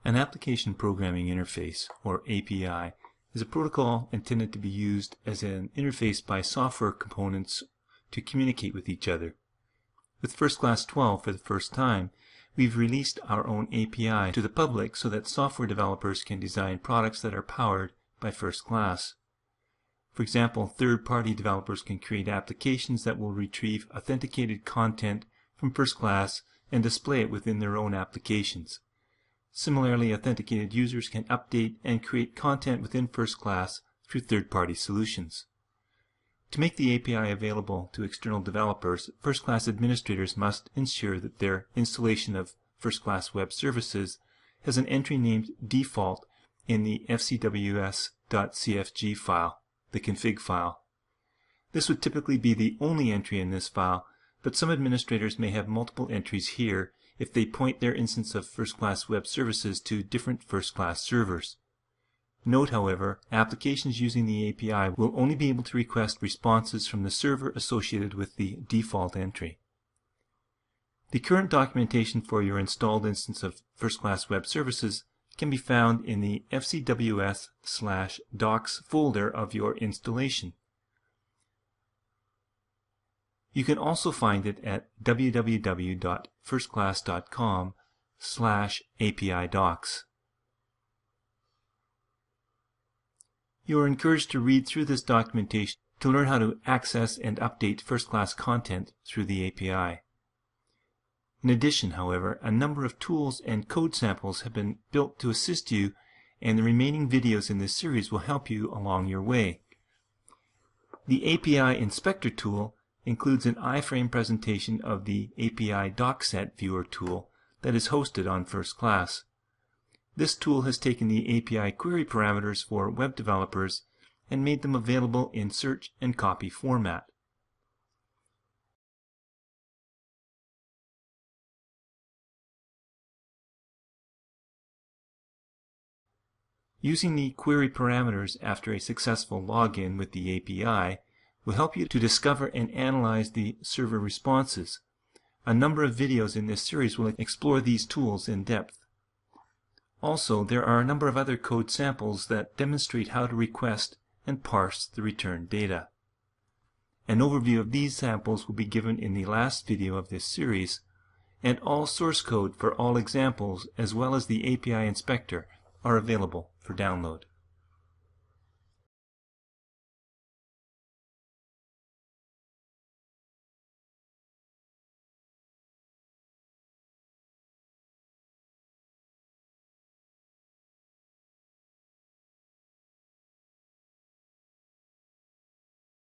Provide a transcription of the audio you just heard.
An application programming interface, or API, is a protocol intended to be used as an interface by software components to communicate with each other. With FirstClass 12 for the first time, we've released our own API to the public so that software developers can design products that are powered by FirstClass. For example, third-party developers can create applications that will retrieve authenticated content from FirstClass and display it within their own applications. Similarly, authenticated users can update and create content within FirstClass through third-party solutions. To make the API available to external developers, FirstClass administrators must ensure that their installation of FirstClass Web Services has an entry named default in the fcws.cfg file, the config file. This would typically be the only entry in this file, but some administrators may have multiple entries here if they point their instance of FirstClass Web Services to different FirstClass servers. Note, however, applications using the API will only be able to request responses from the server associated with the default entry. The current documentation for your installed instance of FirstClass Web Services can be found in the fcws/docs folder of your installation. You can also find it at www.firstclass.com/API-docs. You are encouraged to read through this documentation to learn how to access and update FirstClass content through the API. In addition, however, a number of tools and code samples have been built to assist you, and the remaining videos in this series will help you along your way. The API Inspector tool includes an iframe presentation of the API DocSet Viewer tool that is hosted on FirstClass. This tool has taken the API query parameters for web developers and made them available in search and copy format. Using the query parameters after a successful login with the API will help you to discover and analyze the server responses. A number of videos in this series will explore these tools in depth. Also, there are a number of other code samples that demonstrate how to request and parse the returned data. An overview of these samples will be given in the last video of this series, and all source code for all examples as well as the API Inspector are available for download.